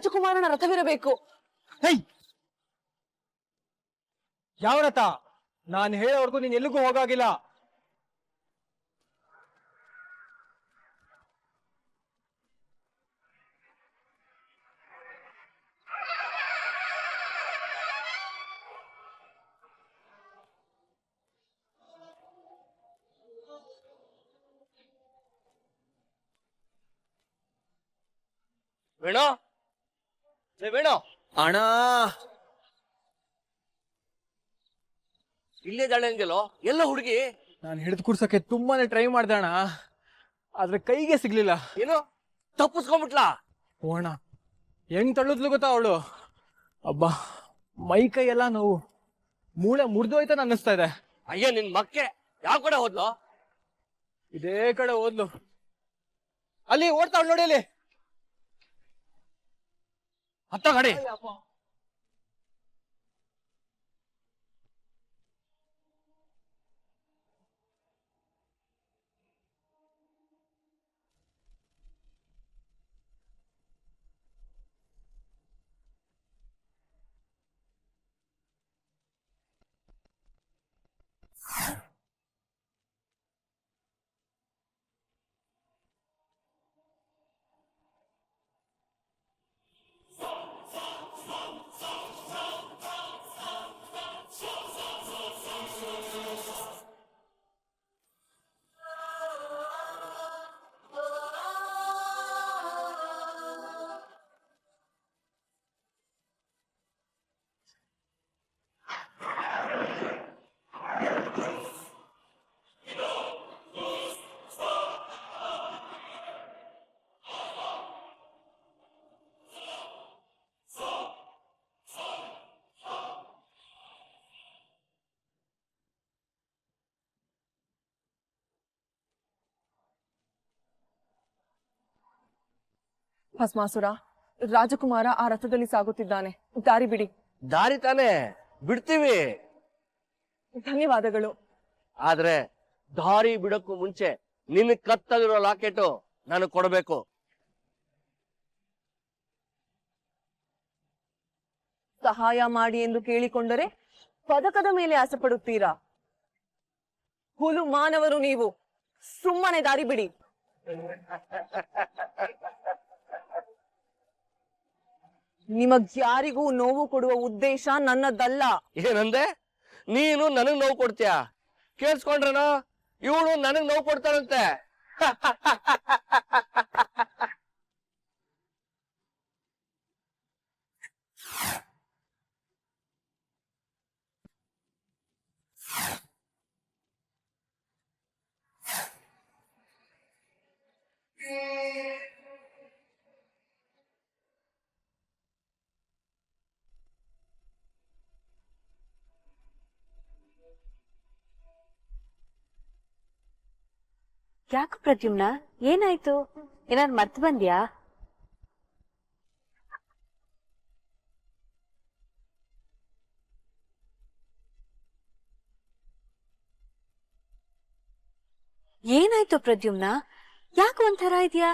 ರಾಜಕುಮಾರನ ರಥವಿರಬೇಕು. High, ಯಾವ ರಥ? ನಾನು ಹೇಳೋವರೆಗೂ ನೀನ್ ಎಲ್ಲಿಗೂ ಹೋಗಾಗಿಲ್ಲ. ವೇಣು, ವೇಣು ಅಣ್ಣ, ಇಲ್ಲೇ ಜಾಳೆ ಅಂದ್ಯಲ್ಲೋ, ಎಲ್ಲ ಹುಡುಗಿ? ನಾನು ಹಿಡಿದು ಕೂರ್ಸಕ್ಕೆ ತುಂಬಾನೇ ಟ್ರೈ ಮಾಡ್ದೆ ಅಣ್ಣ, ಆದ್ರೆ ಕೈಗೆ ಸಿಗ್ಲಿಲ್ಲ. ಏನು ತಪ್ಪಿಸ್ಕೊಂಡ್ಬಿಟ್ಲಾ? ಓ ಅಣ್ಣ, ಹೆಂಗ್ ತಳ್ಳುದ್ಲು ಗೊತ್ತಾ ಅವಳು. ಅಬ್ಬಾ, ಮೈ ಕೈ ಎಲ್ಲ ನೋವು, ಮೂಳೆ ಮುರಿದೋಯ್ತಾನ ಅನ್ನಿಸ್ತಾ ಇದೆ. ಅಯ್ಯ ನಿನ್ ಮಕ್ಕೆ ಯಾವ ಕಡೆ ಹೋದ್ಲು? ಇದೇ ಕಡೆ ಹೋದ್ಲು. ಅಲ್ಲಿ ಓಡ್ತಾವ್ ನೋಡಿ, ಅಲ್ಲಿ ಹತ್ತ ಗಾಡಿ. ಭಸ್ಮಾಸುರ, ರಾಜಕುಮಾರ ಆ ರಥದಲ್ಲಿ ಸಾಗುತ್ತಿದ್ದಾನೆ. ದಾರಿ ಬಿಡಿ. ದಾರಿ ತಾನೇ, ಬಿಡ್ತೀವಿ. ಧನ್ಯವಾದಗಳು. ಆದ್ರೆ ದಾರಿ ಬಿಡಕ್ಕೂ ಮುಂಚೆ ನಿನ್ ಕತ್ತಲಿರೋ ಲಾಕೆಟು ನನಗ್ ಕೊಡ್ಬೇಕು. ಸಹಾಯ ಮಾಡಿ ಎಂದು ಕೇಳಿಕೊಂಡರೆ ಪದಕದ ಮೇಲೆ ಆಸೆ ಪಡುತ್ತೀರಾ? ಹುಲು ಮಾನವರು ನೀವು. ಸುಮ್ಮನೆ ದಾರಿ ಬಿಡಿ. ನಿಮಗ್ಯಾರಿಗೂ ನೋವು ಕೊಡುವ ಉದ್ದೇಶ ನನ್ನದಲ್ಲ. ಏನಂದೆ? ನೀನು ನನಗ್ ನೋವು ಕೊಡ್ತೀಯ? ಕೇಳಿಸ್ಕೊಂಡ್ರನ? ಇವಳು ನನಗ್ ನೋವು ಕೊಡ್ತಾರಂತೆ. ಯಾಕೆ ಪ್ರದ್ಯುಮ್ನ, ಏನಾಯ್ತು? ಏನಾದ್ರು ಮರ್ತು ಬಂದ್ಯಾ? ಏನಾಯ್ತು ಪ್ರದ್ಯುಮ್ನ? ಯಾಕೆ ಒಂಥರ ಇದೆಯಾ?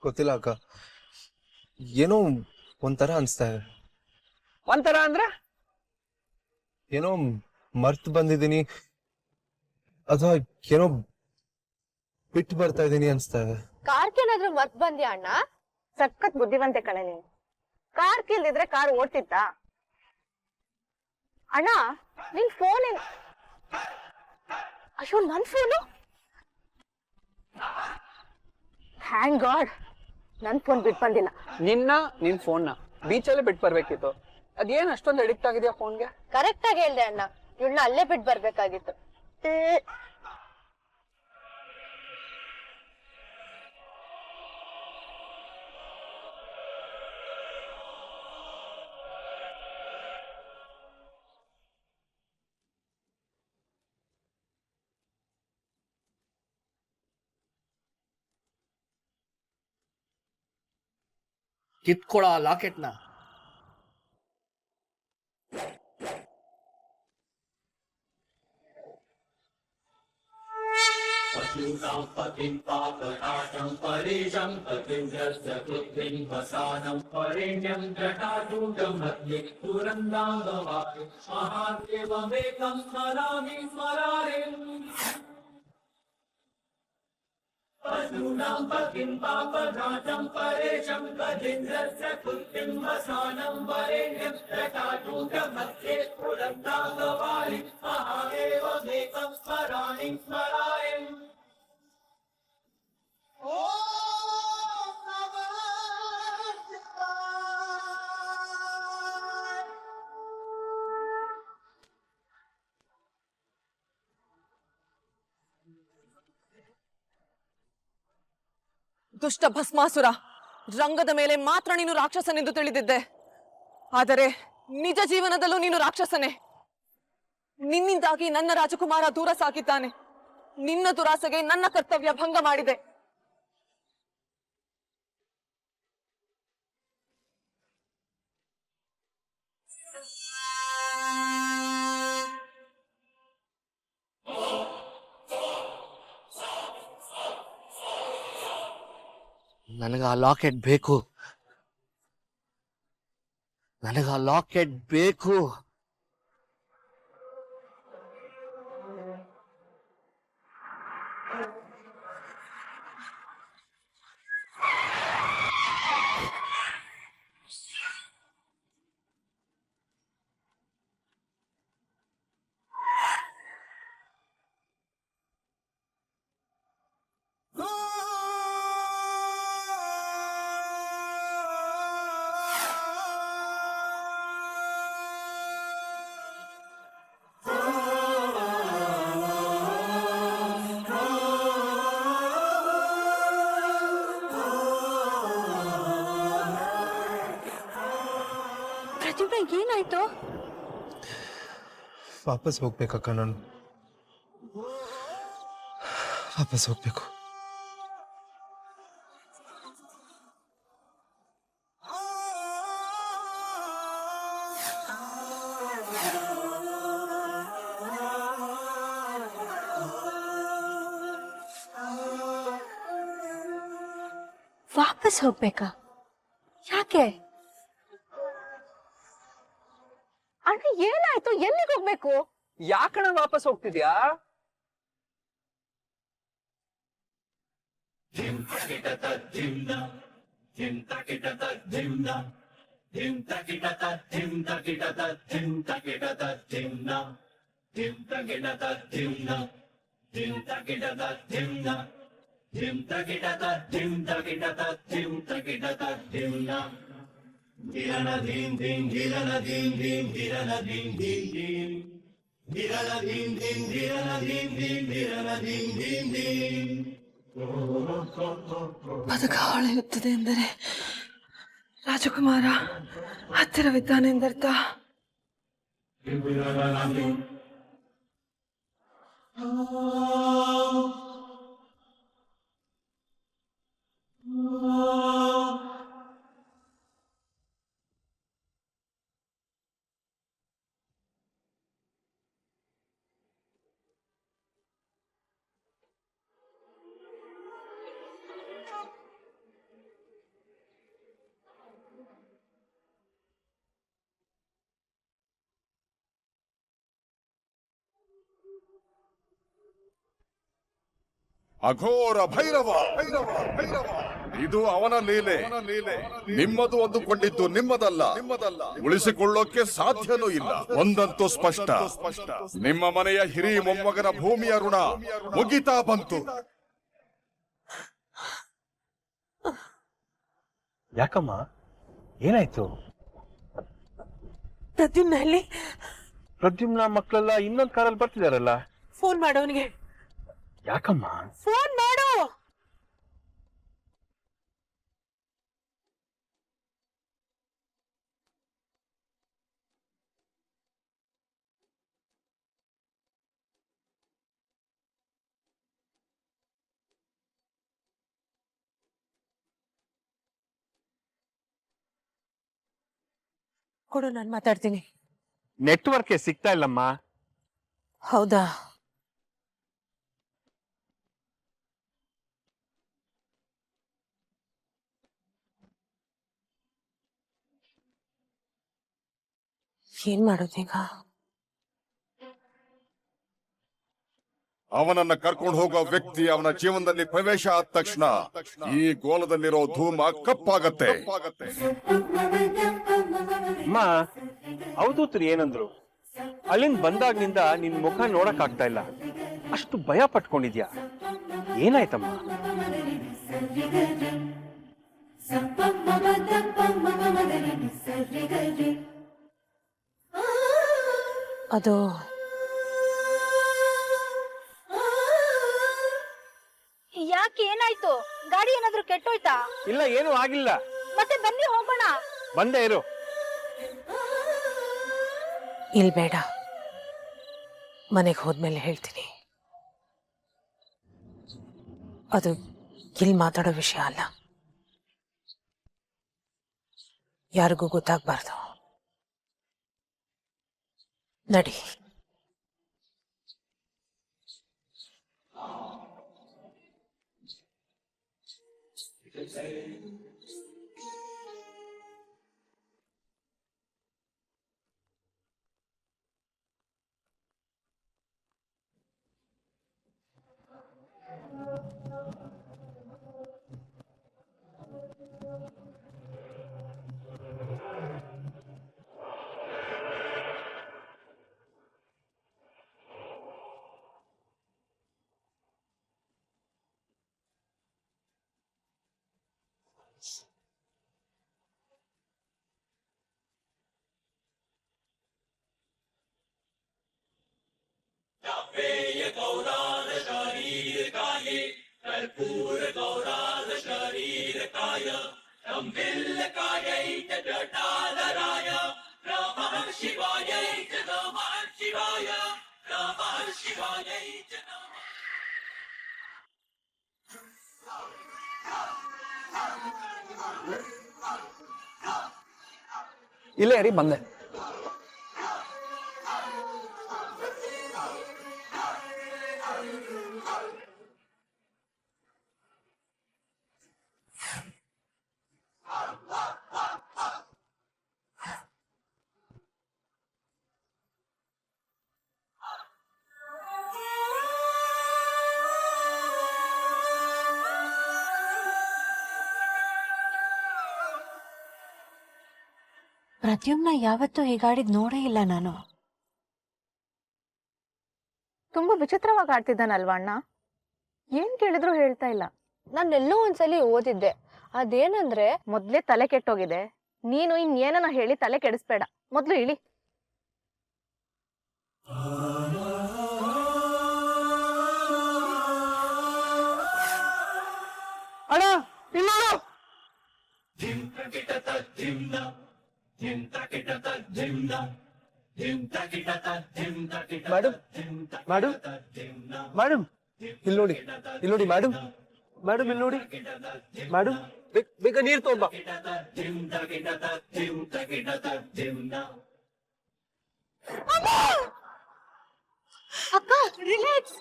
ಗೊತ್ತಿಲ್ಲ ಅಕ್ಕ, ಏನೋ ಒಂಥರ ಅನ್ಸ್ತಾ ಇದೆ. ಒಂಥರ ಅಂದ್ರೆ? ಏನೋ ಮರ್ತು ಬಂದಿದ್ದೀನಿ ಅಥವಾ ಏನೋ ಬಿಟ್ಟು ಬರ್ತಾ ಇದೀನಿ ಅನ್ಸ್ತಾ ಇದೆ. ಕಾರ್ಕೇನಾದ್ರೂ ಮರ್ತ್ ಬಂದ್ಯಾ ಅಣ್ಣ? ಸಖತ್ ಬುದ್ಧಿವಂತೆ ಕಣೆ ನೀನು. ಕಾರ್ ಕಿಲ್ದಿದ್ರೆ ಕಾರ್ ಓಡ್ತಿತ್ತ ಅಣ್ಣ? ನಿನ್ ಫೋನ್ ಅಯ್ಯೋ, ನನ್ ಫೋನು. ಥ್ಯಾಂಕ್ ಗಾಡ್, ನನ್ ಫೋನ್ ಬಿಟ್ ಬಂದಿಲ್ಲ. ನಿನ್ ಫೋನ್ನ ಬೀಚಲ್ಲೇ ಬಿಟ್ಟು ಬರ್ಬೇಕಿತ್ತು. ಅದೇನ್ ಅಷ್ಟೊಂದು ಅಡಿಕ್ಟ್ ಆಗಿದ್ಯಾ ಫೋನ್ಗೆ? ಕರೆಕ್ಟ್ ಆಗಿ ಹೇಳ್ದೆ ಅಣ್ಣ, ಇವಳನ್ನ ಅಲ್ಲೇ ಬಿಟ್ ಬರ್ಬೇಕಾಗಿತ್ತು. ಕಿತ್ಕೊಳ ಲಾಕೆಟ್ನ. ದುಷ್ಟ ಭಸ್ಮಾಸುರ, ರಂಗದ ಮೇಲೆ ಮಾತ್ರ ನೀನು ರಾಕ್ಷಸನೆಂದು ತಿಳಿದಿದ್ದೆ, ಆದರೆ ನಿಜ ಜೀವನದಲ್ಲೂ ನೀನು ರಾಕ್ಷಸನೇ. ನಿನ್ನಿಂದಾಗಿ ನನ್ನ ರಾಜಕುಮಾರ ದೂರ ಸಾಗಿದ್ದಾನೆ. ನಿನ್ನ ದುರಾಸೆಗೆ ನನ್ನ ಕರ್ತವ್ಯ ಭಂಗ ಮಾಡಿದೆ. ನನಗ ಆ ಲಾಕೆಟ್ ಬೇಕು. ನನಗ ಆ ಲಾಕೆಟ್ ಬೇಕು. ಪ್ರದ್ಯುಮ್ನ ಏನಾಯ್ತು? ವಾಪಸ್ ಹೋಗ್ಬೇಕಕ್ಕ ನಾನು. ವಾಪಸ್ ಹೋಗ್ಬೇಕು. ವಾಪಸ್ ಹೋಗ್ಬೇಕಾ? ಯಾಕೆ? ಅಣ್ಣ ಏನಾಯ್ತು? ಎಲ್ಲಿಗೆ ಹೋಗ್ಬೇಕು? ಯಾಕಣ ವಾಪಸ್ ಹೋಗ್ತಿದ್ಯಾ? ಪದಕ ಹೊಳೆಯುತ್ತದೆ ಎಂದರೆ ರಾಜಕುಮಾರ ಹತ್ತಿರವಿದ್ದಾನೆಂದರ್ಥ. ಅಘೋರ ಭೈರವ ಇದು ಅವನ ಲೀಲೆ. ನಿಮ್ಮದು ಅಂದುಕೊಂಡಿದ್ದು ನಿಮ್ಮದಲ್ಲ. ಉಳಿಸಿಕೊಳ್ಳೋಕೆ ಸಾಧ್ಯನೂ ಇಲ್ಲ. ಒಂದಂತೂ ಸ್ಪಷ್ಟ, ನಿಮ್ಮ ಮನೆಯ ಹಿರಿ ಮೊಮ್ಮಗನ ಭೂಮಿಯ ಋಣ ಮುಗಿತಾ ಬಂತು. ಯಾಕಮ್ಮ, ಏನಾಯ್ತು? ಪ್ರದ್ಯುಮ್ನಲ್ಲಿ ಪ್ರದ್ಯುಮ್ನ ಮಕ್ಕಳೆಲ್ಲ ಇನ್ನೊಂದು ಕಾರಲ್ಲಿ ಬರ್ತಿದಾರಲ್ಲ. ಫೋನ್ ಮಾಡೋನಿಗೆ. ಯಾಕಮ್ಮ? ಫೋನ್ ಮಾಡು. ಕೊಡು, ನಾನು ಮಾತಾಡ್ತೀನಿ. ನೆಟ್ವರ್ಕ್ ಸಿಗ್ತಾ ಇಲ್ಲಮ್ಮ. ಹೌದಾ? ಏನ್ ಮಾಡೋದೀಗ? ಅವನನ್ನ ಕರ್ಕೊಂಡು ಹೋಗೋ ವ್ಯಕ್ತಿ ಅವನ ಜೀವನದಲ್ಲಿ ಪ್ರವೇಶ ಆದ ತಕ್ಷಣ ಈ ಗೋಲದಲ್ಲಿರೋ ಧೂಮ ಕಪ್ಪಾಗತ್ತೆ. ಅಮ್ಮ ಅವಧೂತರು ಏನಂದ್ರು? ಅಲ್ಲಿಂದ ಬಂದಾಗ್ನಿಂದ ನಿನ್ ಮುಖ ನೋಡಕ್ ಆಗ್ತಾ ಇಲ್ಲ, ಅಷ್ಟು ಭಯ ಪಟ್ಕೊಂಡಿದ್ಯಾ? ಏನಾಯ್ತಮ್ಮ? ಅದು ಯಾಕೆ ಏನಾಯ್ತು? ಗಾಡಿ ಏನಾದ್ರೂ ಕೆಟ್ಟೋಯ್ತಾ? ಇಲ್ಲ, ಏನೂ ಆಗಿಲ್ಲ. ಮತ್ತೆ ಬನ್ನಿ ಹೋಗೋಣ. ಬಂದೇ ಇರು. ಇಲ್ ಬೇಡ, ಮನೆಗೆ ಹೋದ್ಮೇಲೆ ಹೇಳ್ತೀನಿ. ಅದು ಇಲ್ಲಿ ಮಾತಾಡೋ ವಿಷಯ ಅಲ್ಲ, ಯಾರಿಗೂ ಗೊತ್ತಾಗ್ಬಾರ್ದು. ನಡಿ. ಇಲ್ಲೇ ರೀ, ಬಂದೆ. ಪ್ರದ್ಯುಮ್ನ ಯಾವತ್ತೂ ಹೀಗಾಡಿದ್ ನೋಡೇ ಇಲ್ಲ ನಾನು. ತುಂಬಾ ವಿಚಿತ್ರವಾಗಿ ಆಡ್ತಿದ್ದಾನಲ್ವಾ ಅಣ್ಣ? ಏನ್ ಕೇಳಿದ್ರು ಹೇಳ್ತಾ ಇಲ್ಲ. ನಾನೆಲ್ಲೋ ಒಂದ್ಸಲಿ ಓದಿದ್ದೆ, ಅದೇನಂದ್ರೆ ಮೊದ್ಲೇ ತಲೆ ಕೆಟ್ಟೋಗಿದೆ, ನೀನು ಇನ್ನೇನನ್ನ ಹೇಳಿ ತಲೆ ಕೆಡಿಸ್ಬೇಡ, ಮೊದ್ಲು ಇಳಿ. ಅಣ್ಣ ಇಲ್ಲ, ಮೇಡಮ್ ಮೇಡಮ್ ಮೇಡಮ್ ಇಲ್ಲಿ ನೋಡಿ, ಇಲ್ಲಿ ನೋಡಿ ಮೇಡಮ್, ಮೇಡಮ್ ಇಲ್ಲಿ ನೋಡಿ ಮೇಡಮ್, ಬೇಗ ನೀರು ತಗೊಂಬ. ಅಕ್ಕ ರಿಲ್ಯಾಕ್ಸ್.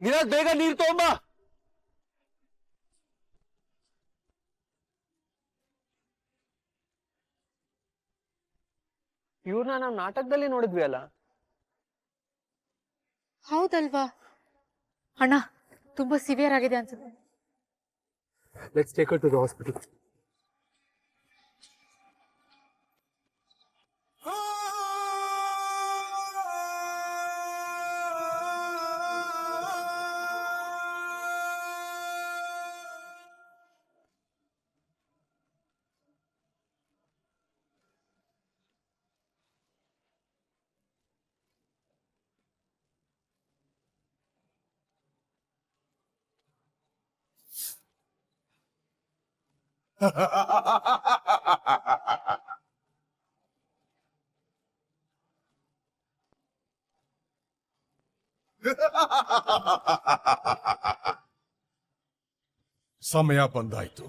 ವಿರಾಜ್, ಬೇಗ ನೀರು ತಗೊಂಬ. ಇವ್ರನ್ನ ನಾವು ನಾಟಕದಲ್ಲಿ ನೋಡಿದ್ವಿ ಅಲ್ಲ? ಹೌದಲ್ವಾ ಅಣ್ಣ? ತುಂಬಾ ಸಿವಿಯರ್ ಆಗಿದೆ ಅನ್ಸುತ್ತೆ. Let's take her to the hospital. ಸಮಯ ಬಂದಾಯ್ತು.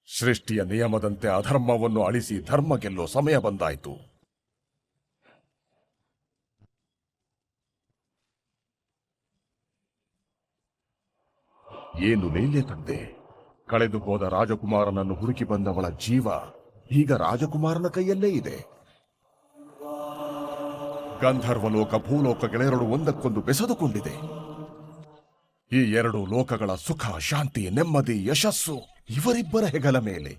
ಸೃಷ್ಟಿಯ ನಿಯಮದಂತೆ ಅಧರ್ಮವನ್ನು ಅಳಿಸಿ ಧರ್ಮ ಗೆಲ್ಲೋ ಸಮಯ ಬಂದಾಯ್ತು. ಏನು ಲೀಲೆ ತಂದೆ, ಕಳೆದು ಹೋದ ರಾಜಕುಮಾರನನ್ನು ಹುಡುಕಿ ಬಂದವಳ ಜೀವ ಈಗ ರಾಜಕುಮಾರನ ಕೈಯಲ್ಲೇ ಇದೆ. ಗಂಧರ್ವಲೋಕ ಭೂಲೋಕಗಳೆರಡು ಒಂದಕ್ಕೊಂದು ಬೆಸೆದುಕೊಂಡಿದೆ. ಈ ಎರಡು ಲೋಕಗಳ ಸುಖ, ಶಾಂತಿ, ನೆಮ್ಮದಿ, ಯಶಸ್ಸು ಇವರಿಬ್ಬರ ಹೆಗಲ ಮೇಲೆ.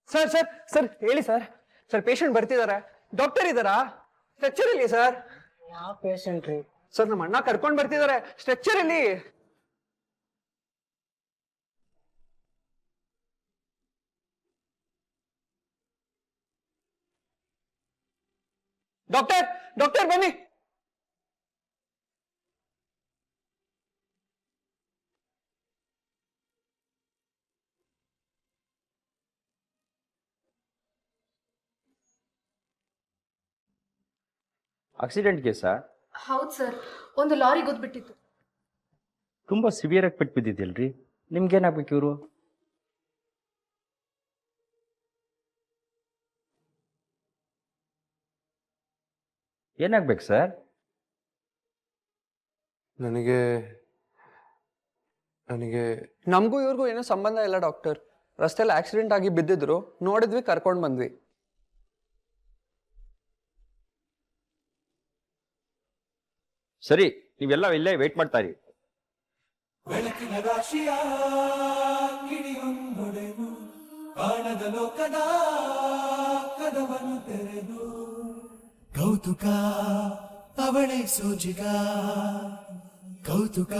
ಸರ್ ಸರ್ ಸರ್ ಹೇಳಿ ಸರ್. ಸರ್ ಪೇಷಂಟ್ ಬರ್ತಿದಾರೆ. ಡಾಕ್ಟರ್ ಇದ್ದಾರಾ? ಸ್ಟ್ರೆಚರ್ ಇಲ್ಲಿ ಸರ್. ಯಾವ ಪೇಷಂಟ್ ರೀ? ಸರ್ ನಮ್ಮ ಅಣ್ಣ ಕರ್ಕೊಂಡ್ ಬರ್ತಿದಾರೆ. ಸ್ಟ್ರೆಚರ್ ಇಲ್ಲಿ. ಡಾಕ್ಟರ್ ಡಾಕ್ಟರ್ ಬನ್ನಿ. ಆಕ್ಸಿಡೆಂಟ್ ಕೇಸಾ? ಹೌದು ಸರ್, ಒಂದು ಲಾರಿ ಗುದ್ಬಿಟ್ಟಿತ್ತು. ತುಂಬಾ ಸಿವಿಯರ್ ಆಗಿ ಪೆಟ್ಟು ಬಿದ್ದಿದ್ಯಲ್ರಿ, ನಿಮ್ಗೇನಾಗ್ಬೇಕು ಇವರು? ಏನಾಗ್ಬೇಕು ಸರ್? ನನಗೆ ನಮಗೂ ಇವ್ರಿಗೂ ಏನೋ ಸಂಬಂಧ ಇಲ್ಲ ಡಾಕ್ಟರ್. ರಸ್ತೆಯಲ್ಲಿ ಆಕ್ಸಿಡೆಂಟ್ ಆಗಿ ಬಿದ್ದಿದ್ರು, ನೋಡಿದ್ವಿ, ಕರ್ಕೊಂಡು ಬಂದ್ವಿ. ಸರಿ, ನೀವೆಲ್ಲ ಇಲ್ಲೇ ವೇಟ್ ಮಾಡ್ತಾ ಇರಿ. ಕೌತುಕ ಅವಳೆ ಸೋಜಿಗ, ಕೌತುಕ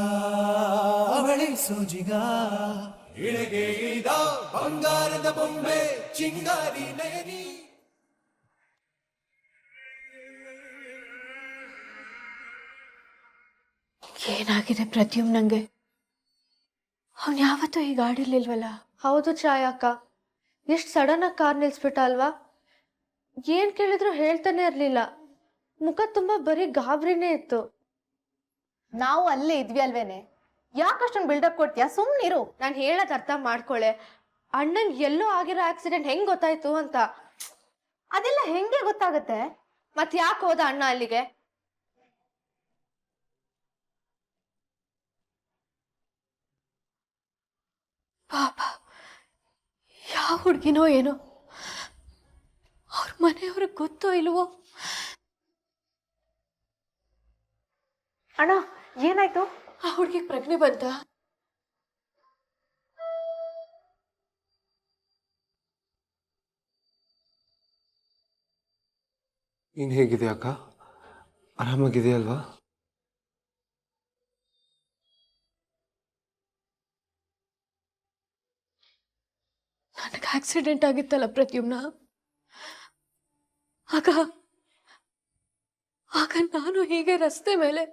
ಅವಳೆ ಸೋಜಿಗ, ಇಳೆಗೆ ಇಳಿದ ಬಂಗಾರದ ಬೊಂಬೆ ಚಿಂಗಾರಿ ನಯನಿ. ಏನಾಗಿದೆ ಪ್ರದ್ಯುಮ್ನಂಗೆ? ಅವ್ನು ಯಾವತ್ತೂ ಈ ಗಾಡಿಲಿಲ್ವಲ್ಲ? ಹೌದು ಛಾಯಕ್ಕ, ಎಷ್ಟು ಸಡನ್ ಆಗಿ ಕಾರ್ ನಿಲ್ಸ್ಬಿಟ್ಟ ಅಲ್ವಾ? ಏನ್ ಕೇಳಿದ್ರು ಹೇಳ್ತಾನೆ ಇರ್ಲಿಲ್ಲ. ಮುಖ ತುಂಬಾ ಬರೀ ಗಾಬರಿನೇ ಇತ್ತು. ನಾವು ಅಲ್ಲೇ ಇದ್ವಿ ಅಲ್ವೇನೆ, ಯಾಕಷ್ಟೊಂದು ಬಿಲ್ಡಪ್ ಕೊಡ್ತೀಯಾ? ಸುಮ್ಮನಿರು. ನಾನು ಹೇಳೋದು ಅರ್ಥ ಮಾಡ್ಕೊಳ್ಳೆ. ಅಣ್ಣನ್ ಎಲ್ಲೋ ಆಗಿರೋ ಆಕ್ಸಿಡೆಂಟ್ ಹೆಂಗ್ ಗೊತ್ತಾಯ್ತು ಅಂತ. ಅದೆಲ್ಲ ಹೆಂಗೆ ಗೊತ್ತಾಗತ್ತೆ? ಮತ್ ಯಾಕೆ ಹೋದ ಅಣ್ಣ ಅಲ್ಲಿಗೆ? ಪಾಪ, ಯಾವ ಹುಡುಗಿನೋ ಏನೋ, ಅವ್ರ ಮನೆಯವ್ರಿಗೆ ಗೊತ್ತೋ ಇಲ್ವೋ? ಅಣ್ಣ ಏನಾಯ್ತು? ಆ ಹುಡುಗಿಗೆ ಪ್ರಜ್ಞೆ ಬಂತ? ನೀನ್ ಹೇಗಿದೆ ಅಕ್ಕ? ಆರಾಮಾಗಿದೆಯಲ್ವಾ? ನನಗೆ ಆಕ್ಸಿಡೆಂಟ್ ಆಗಿತ್ತಲ್ಲ ಪ್ರದ್ಯುಮ್ನ, ಆಗ ನಾನು ಹೀಗೆ ರಸ್ತೆ ಮೇಲೆ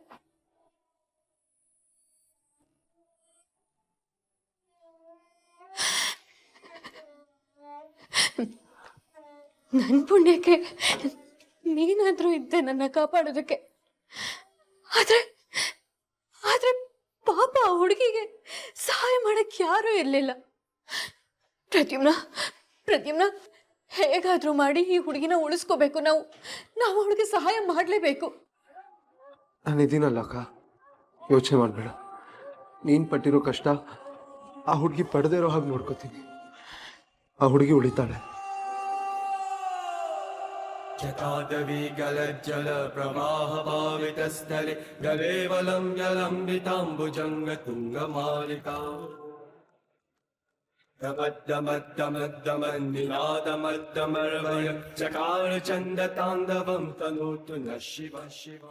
ನನ್ ಪುಣ್ಯಕ್ಕೆ ನೀನಾದ್ರೂ ಇದ್ದೆ ನನ್ನ ಕಾಪಾಡೋದಕ್ಕೆ. ಆದ್ರೆ ಪಾಪ ಆ ಹುಡುಗಿಗೆ ಸಹಾಯ ಮಾಡಕ್ ಯಾರೂ ಇರ್ಲಿಲ್ಲ. ಪ್ರದ್ಯುಮ್ನ ಹೇಗಾದ್ರೂ ಮಾಡಿ ಈ ಹುಡುಗಿನ ಉಳಿಸ್ಕೋಬೇಕು. ನಾವು ಹುಡುಗಿ ಸಹಾಯ ಮಾಡ್ಲೇಬೇಕು. ನಾನಿದ್ದೀನಲ್ಲ ಅಕ್ಕ, ಯೋಚನೆ ಮಾಡಬೇಡ. ನೀನ್ ಪಟ್ಟಿರೋ ಕಷ್ಟ ಆ ಹುಡುಗಿ ಪಡೆದೇ ಇರೋ ಹಾಗೆ ನೋಡ್ಕೋತೀನಿ. ಆ ಹುಡುಗಿ ಉಳಿತಾಳೆ. ಜಟಾದವಿ ಗಲಜ್ಜಲ ಪ್ರವಾಹ ಪಾವಿತ ಸ್ಥಲೆ ಗಲೇವಲಂ ಜಲಂಬಿತಾಂಬುಜಂಗ ತುಂಗ ಮಾಲಿಕಾ ದಮದ್ದಮದ್ದಮದ್ದಮನ್ನಿನಾದಮದ್ದಮರ್ವಯ ಚಕಾರ ಚಂದ ತಾಂಡವಂ ತನೋತು ನ ಶಿವ ಶಿವ.